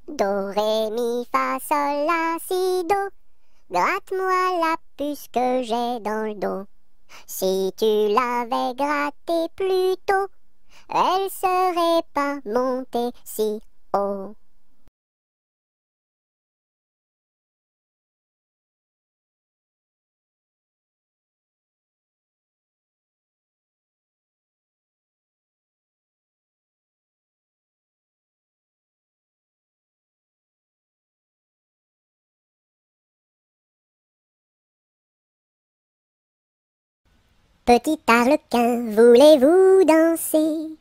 Do, ré, mi, fa, sol, la, si, do. Gratte-moi la puce que j'ai dans le dos. Si tu l'avais grattée plus tôt, elle serait pas montée si haut. Petit arlequin, voulez-vous danser?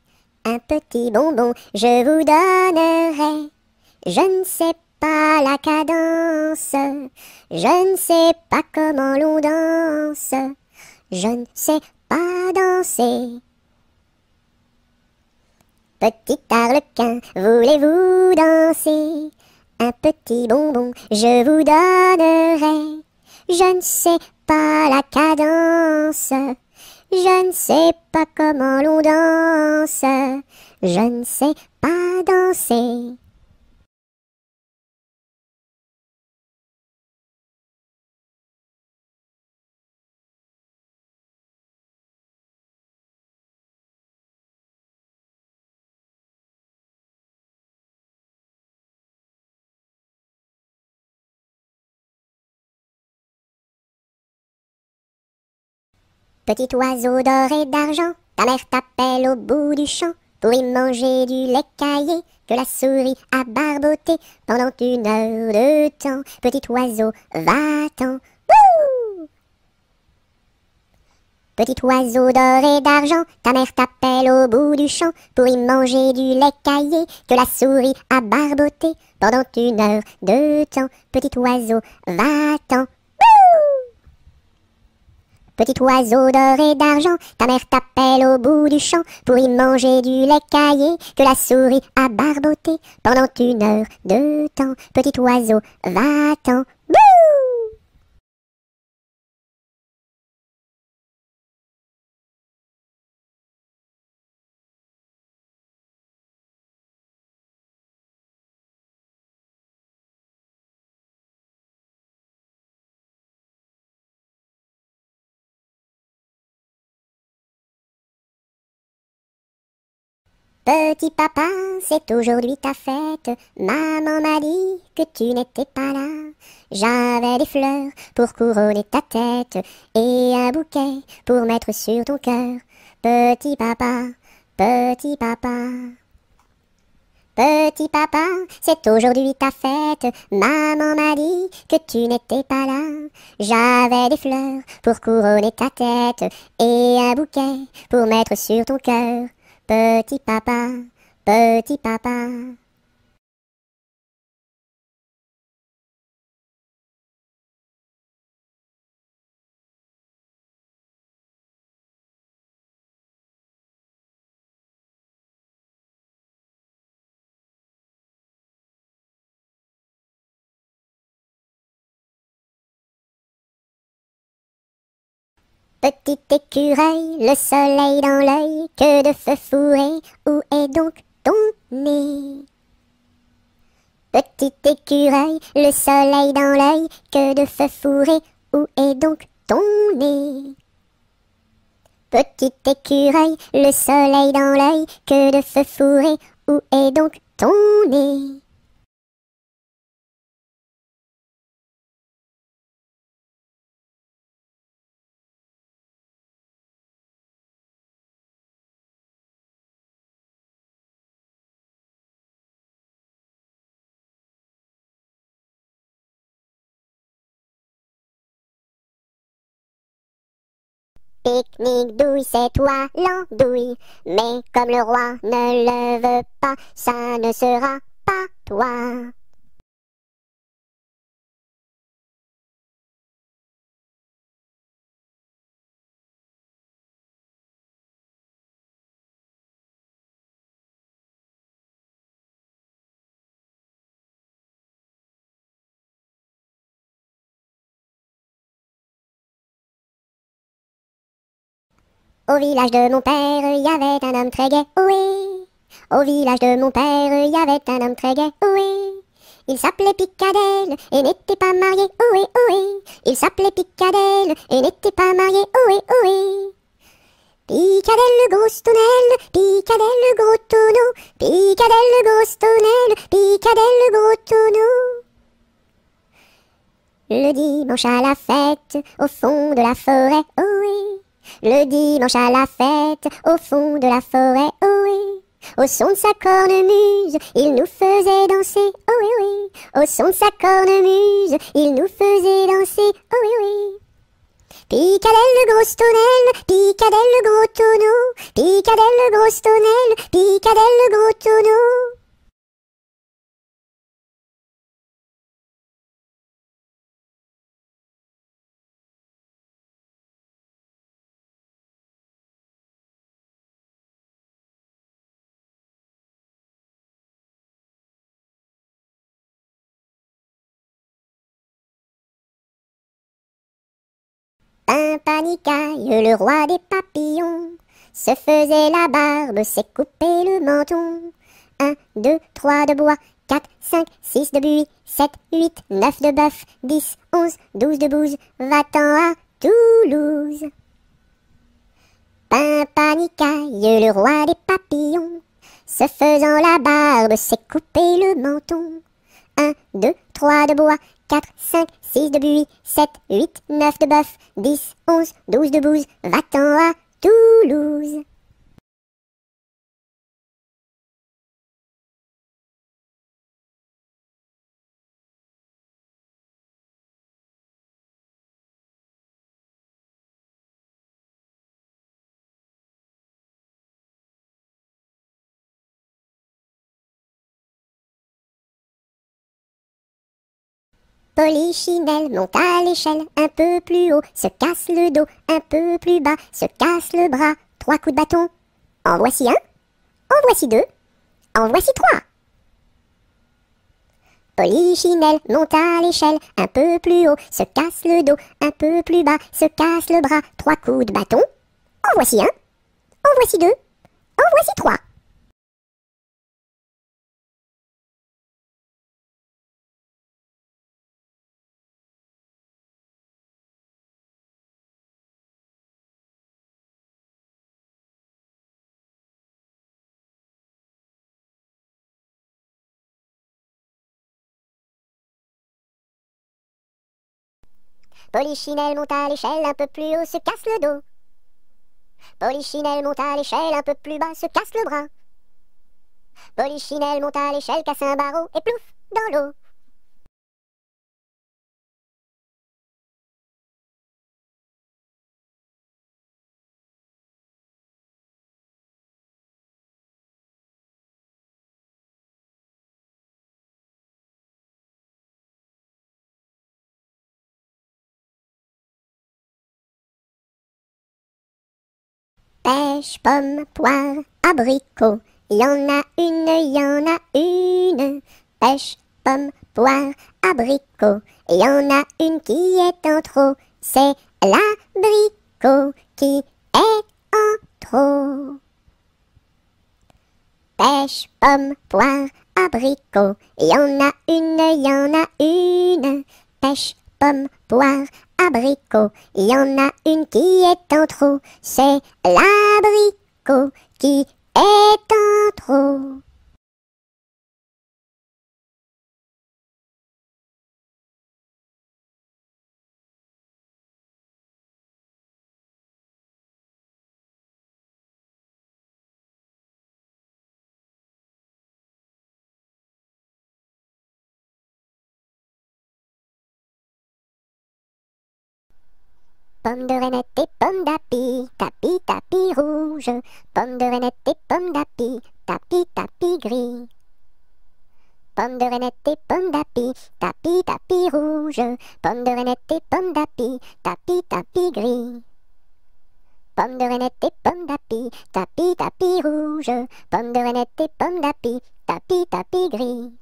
Un petit bonbon, je vous donnerai. Je ne sais pas la cadence, je ne sais pas comment l'on danse, je ne sais pas danser. Petit arlequin, voulez-vous danser? Un petit bonbon, je vous donnerai. Je ne sais pas la cadence, je ne sais pas comment l'on danse, je ne sais pas danser. Petit oiseau d'or et d'argent, ta mère t'appelle au bout du champ pour y manger du lait caillé que la souris a barboté pendant 1 heure de temps. Petit oiseau, va-t'en. Bouh! Petit oiseau d'or et d'argent, ta mère t'appelle au bout du champ pour y manger du lait caillé que la souris a barboté pendant 1 heure de temps. Petit oiseau, va-t'en. Petit oiseau d'or et d'argent, ta mère t'appelle au bout du champ pour y manger du lait caillé que la souris a barboté pendant 1 heure de temps. Petit oiseau, va-t'en. Bouh! Petit papa, c'est aujourd'hui ta fête. Maman m'a dit que tu n'étais pas là. J'avais des fleurs pour couronner ta tête et un bouquet pour mettre sur ton cœur. Petit papa, petit papa. Petit papa, c'est aujourd'hui ta fête. Maman m'a dit que tu n'étais pas là. J'avais des fleurs pour couronner ta tête et un bouquet pour mettre sur ton cœur. Petit papa, petit papa. Petit écureuil, le soleil dans l'œil, que de feu fourré, où est donc ton nez? Petit écureuil, le soleil dans l'œil, que de feu fourré, où est donc ton nez? Petit écureuil, le soleil dans l'œil, que de feu fourré, où est donc ton nez? Pique-nique douille, c'est toi l'andouille, mais comme le roi ne le veut pas, ça ne sera pas toi. Au village de mon père, il y avait un homme très gai, oui. Au village de mon père, il y avait un homme très gai, oui. Il s'appelait Picadelle et n'était pas marié, ohé ohé. Il s'appelait Picadelle et n'était pas marié, ohé ohé. Picadelle le gros tonnelle, Picadelle le gros tonneau, Picadelle le gros tonnelle, Picadelle le gros tonneau. Le dimanche à la fête, au fond de la forêt, ohé. Le dimanche à la fête, au fond de la forêt, ohé. Au son de sa cornemuse, il nous faisait danser, ohé ohé. Au son de sa cornemuse, il nous faisait danser, ohé ohé. Picadelle le gros tonnelle, Picadelle le gros tonneau, Picadelle le gros tonnelle, Picadelle le gros tonneau. Pimpanicaille, le roi des papillons, se faisait la barbe, s'est coupé le menton. 1, 2, 3 de bois, 4, 5, 6 de buis, 7, 8, 9 de bœuf, 10, 11, 12 de bouge, va-t'en à Toulouse. Pimpanicaille, le roi des papillons, se faisant la barbe, s'est coupé le menton. 1, 2, 3 de bois, 4, 5, 6 de buis, 7, 8, 9 de bœuf, 10, 11, 12 de bouge, va-t'en à Toulouse. Polichinelle monte à l'échelle, un peu plus haut, se casse le dos, un peu plus bas, se casse le bras, 3 coups de bâton. En voici un, en voici deux, en voici trois. Polichinelle monte à l'échelle, un peu plus haut, se casse le dos, un peu plus bas, se casse le bras, 3 coups de bâton. En voici un, en voici deux, en voici trois. Polichinelle monte à l'échelle, un peu plus haut, se casse le dos. Polichinelle monte à l'échelle, un peu plus bas, se casse le bras. Polichinelle monte à l'échelle, casse un barreau et plouf, dans l'eau. Pêche, pomme, poire, abricot, y en a une, y en a une. Pêche, pomme, poire, abricot, y en a une qui est en trop. C'est l'abricot qui est en trop. Pêche, pomme, poire, abricot, y en a une, y en a une. Pêche, pomme, poire, abricot, y en a une qui est en trop. C'est l'abricot qui est en trop. Pomme de reinette et pomme d'api, tapis, tapis rouge. Pomme de reinette et pomme d'api, tapis, tapis gris. Pomme de reinette et pomme d'api, tapis, tapis rouge. Pomme de reinette et pomme d'api, tapis, tapis gris. Pomme de reinette et pomme d'api, tapis, tapis rouge. Pomme de reinette et pomme d'api, tapis, tapis gris.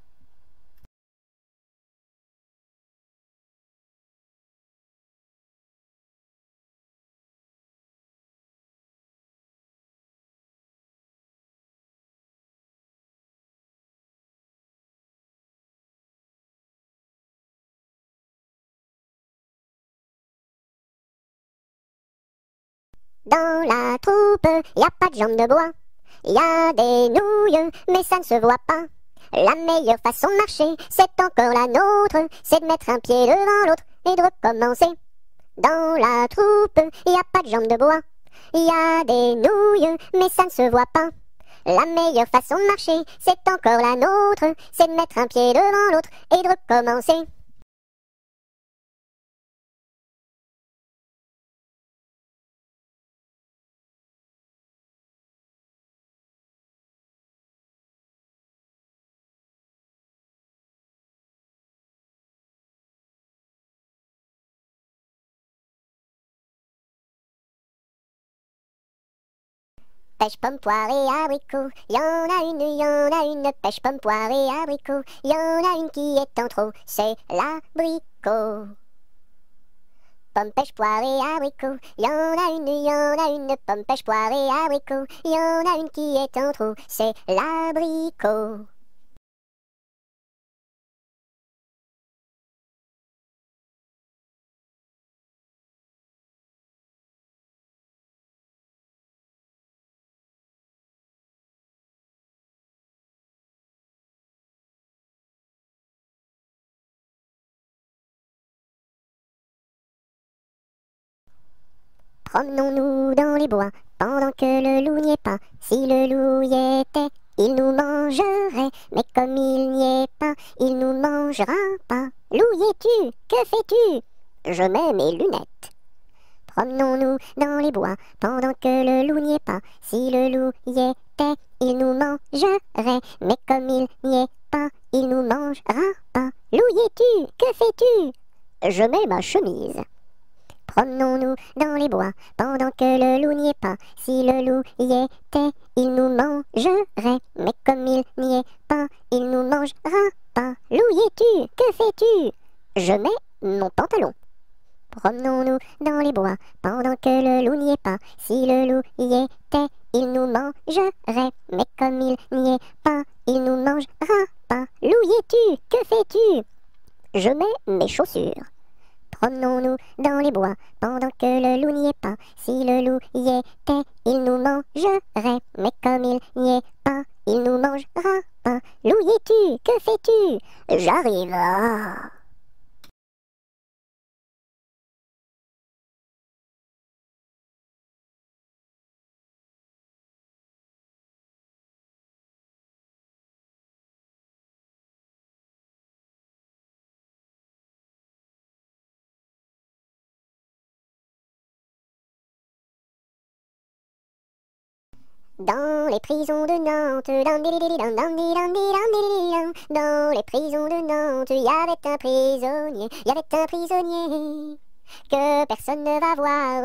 Dans la troupe, y a pas de jambes de bois. Y a des nouilles, mais ça ne se voit pas. La meilleure façon de marcher, c'est encore la nôtre. C'est de mettre un pied devant l'autre et de recommencer. Dans la troupe, y a pas de jambes de bois. Y a des nouilles, mais ça ne se voit pas. La meilleure façon de marcher, c'est encore la nôtre. C'est de mettre un pied devant l'autre et de recommencer. Pêche, pomme, poire et abricot, y en a une, pêche, pomme, poire et abricot, y en a une qui est en trop, c'est l'abricot. Pomme, pêche, poire et abricot, y en a une, pomme, pêche, poire et abricot, y en a une qui est en trop, c'est l'abricot. Promenons-nous dans les bois, pendant que le loup n'y est pas. Si le loup y était, il nous mangerait. Mais comme il n'y est pas, il nous mangera pas. Loup y es-tu? Que fais-tu? Je mets mes lunettes. Promenons-nous dans les bois, pendant que le loup n'y est pas. Si le loup y était, il nous mangerait. Mais comme il n'y est pas, il nous mangera pas. Loup y es-tu? Que fais-tu? Je mets ma chemise. Promenons-nous dans les bois, pendant que le loup n'y est pas. Si le loup y était, il nous mangerait. Mais comme il n'y est pas, il nous mangera pas. Loup y es-tu? Que fais-tu? Je mets mon pantalon. Promenons-nous dans les bois, pendant que le loup n'y est pas. Si le loup y était, il nous mangerait. Mais comme il n'y est pas, il nous mangera pas. Loup y es-tu? Que fais-tu? Je mets mes chaussures. Promenons-nous dans les bois, pendant que le loup n'y est pas. Si le loup y était, il nous mangerait. Mais comme il n'y est pas, il nous mangera pas. Loup y es-tu? Que fais-tu? J'arrive. Ah. Dans les prisons de Nantes, dans les prisons de Nantes, il y avait un prisonnier, que personne ne va voir,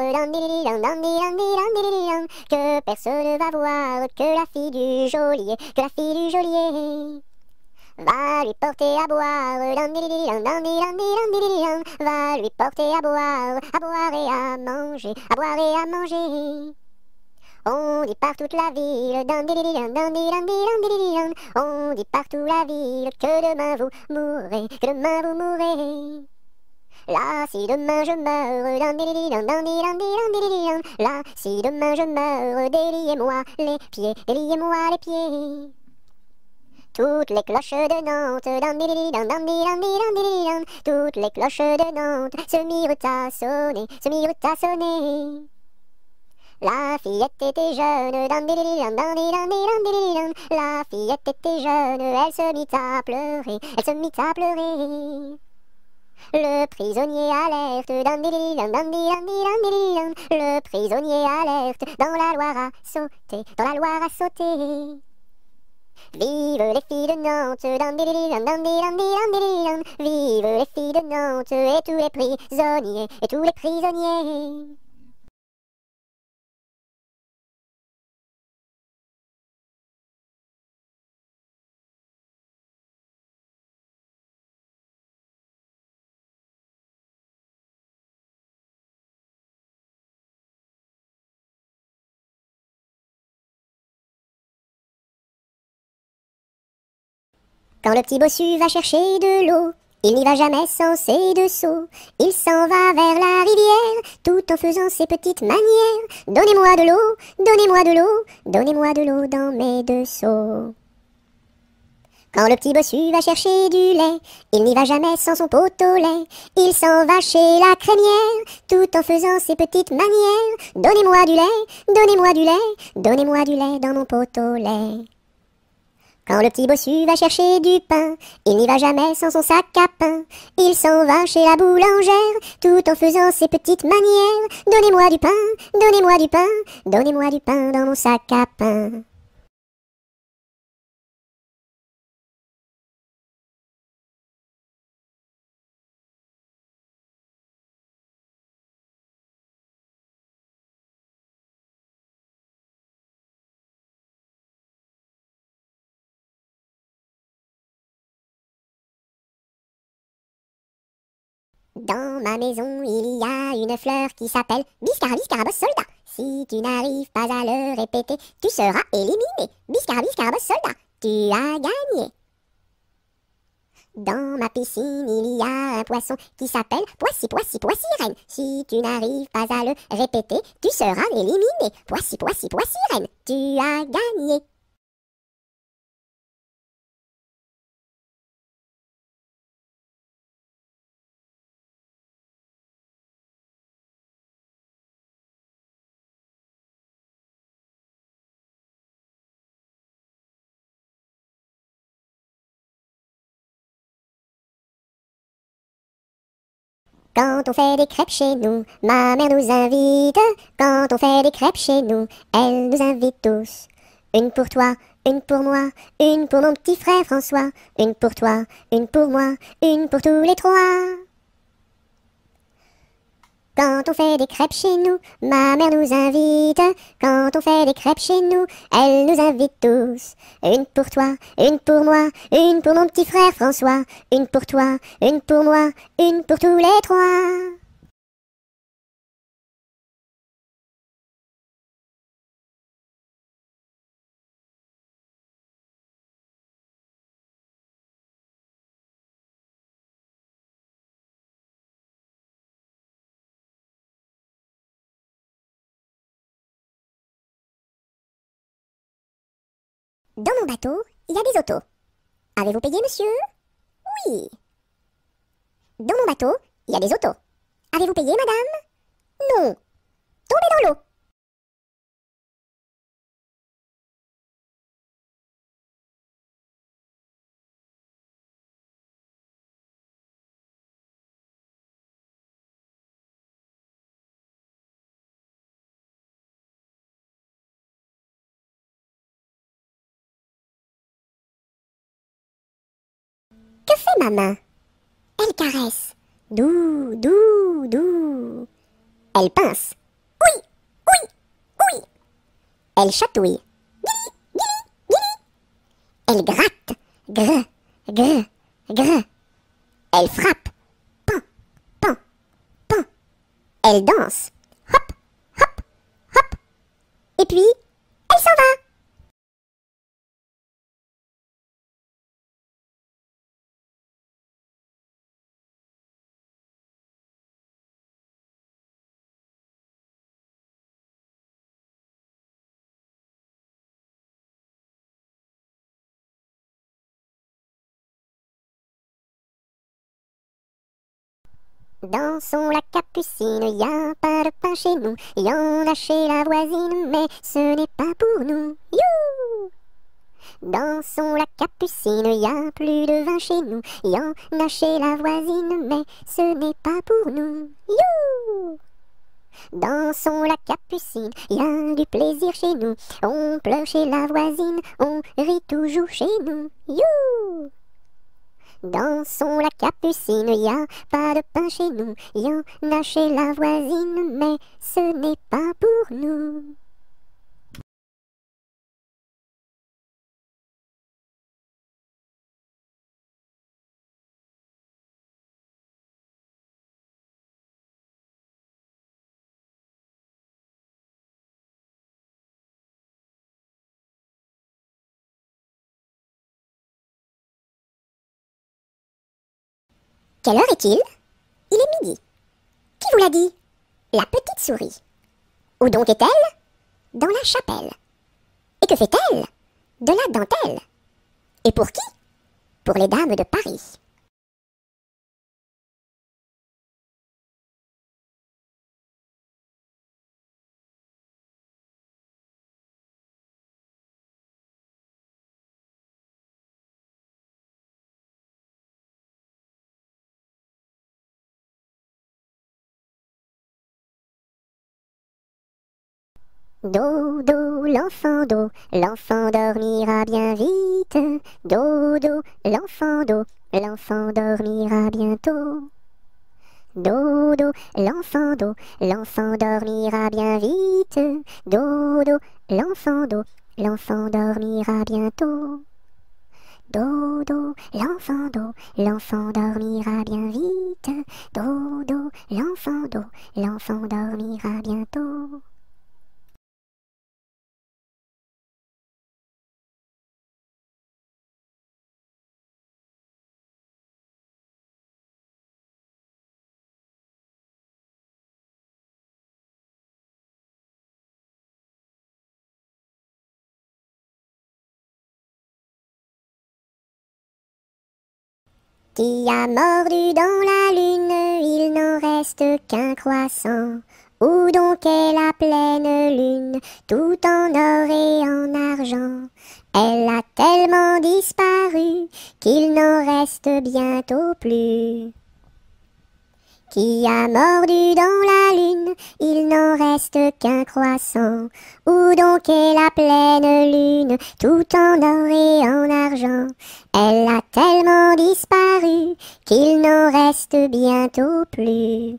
que personne ne va voir, que la fille du geôlier, va lui porter à boire, va lui porter à boire et à manger, On dit par toute la ville, on dit partout la ville que demain vous mourrez, Là, si demain je meurs, là, si demain je meurs, déliez-moi les pieds, Toutes les cloches de Nantes, toutes les cloches de Nantes se mirent à sonner, La fillette était jeune, la fillette était jeune, elle se mit à pleurer, Le prisonnier alerte, le prisonnier alerte, dans la Loire à sauter, Vive les filles de Nantes, vive les filles de Nantes, et tous les prisonniers, Quand le petit bossu va chercher de l'eau, Il n'y va jamais sans ses deux seaux, il s'en va vers la rivière, tout en faisant ses petites manières. Donnez-moi de l'eau, donnez-moi de l'eau, donnez-moi de l'eau dans mes deux seaux. Quand le petit bossu va chercher du lait, il n'y va jamais sans son pot au lait. Il s'en va chez la crémière, tout en faisant ses petites manières. Donnez-moi du lait, donnez-moi du lait, donnez-moi du lait dans mon pot au lait. Quand le petit bossu va chercher du pain, il n'y va jamais sans son sac à pain. Il s'en va chez la boulangère, tout en faisant ses petites manières. Donnez-moi du pain, donnez-moi du pain, donnez-moi du pain dans mon sac à pain. Dans ma maison, il y a une fleur qui s'appelle Biscarabis Carabos Soldat. Si tu n'arrives pas à le répéter, tu seras éliminé. Biscarabis Carabos Soldat, tu as gagné. Dans ma piscine, il y a un poisson qui s'appelle Poissy, Poissy, Poissy Reine. Si tu n'arrives pas à le répéter, tu seras éliminé. Poissy, Poissy, Poissy Reine, tu as gagné. Quand on fait des crêpes chez nous, ma mère nous invite. Quand on fait des crêpes chez nous, elle nous invite tous. Une pour toi, une pour moi, une pour mon petit frère François. Une pour toi, une pour moi, une pour tous les trois. Quand on fait des crêpes chez nous, ma mère nous invite. Quand on fait des crêpes chez nous, elle nous invite tous. Une pour toi, une pour moi, une pour mon petit frère François. Une pour toi, une pour moi, une pour tous les trois. Dans mon bateau, il y a des autos. Avez-vous payé, monsieur? Oui. Dans mon bateau, il y a des autos. Avez-vous payé, madame? Non. Tombez dans l'eau. Que fait ma main? Elle caresse. Doux, doux, doux. Elle pince. Oui, oui, oui. Elle chatouille. Elle gratte. Gr, gr, gr. Elle frappe. Pan, pan, pan. Elle danse. Hop, hop, hop. Et puis, elle s'en va. Dans son lac Capucine, y a pas de pain chez nous. Y en a chez la voisine, mais ce n'est pas pour nous. You! Dans son lac Capucine, y a plus de vin chez nous. Y en a chez la voisine, mais ce n'est pas pour nous. You! Dans son lac Capucine, y a du plaisir chez nous. On pleure chez la voisine, on rit toujours chez nous. You! Dans son lac Capucine, y a pas de pain chez nous. Y en a chez la voisine, mais ce n'est pas pour nous. Quelle heure est-il? Il est midi. Qui vous l'a dit? La petite souris. Où donc est-elle? Dans la chapelle. Et que fait-elle? De la dentelle. Et pour qui? Pour les dames de Paris. Dodo, l'enfant dormira bien vite. Dodo, l'enfant dormira bientôt. Dodo, l'enfant dormira bien vite. Dodo, l'enfant dormira bientôt. Dodo, l'enfant dormira bien vite. Dodo, l'enfant dormira bientôt. Qui a mordu dans la lune, il n'en reste qu'un croissant. Où donc est la pleine lune, tout en or et en argent? Elle a tellement disparu qu'il n'en reste bientôt plus. Qui a mordu dans la lune, il n'en reste qu'un croissant. Où donc est la pleine lune, tout en or et en argent? Elle a tellement disparu qu'il n'en reste bientôt plus.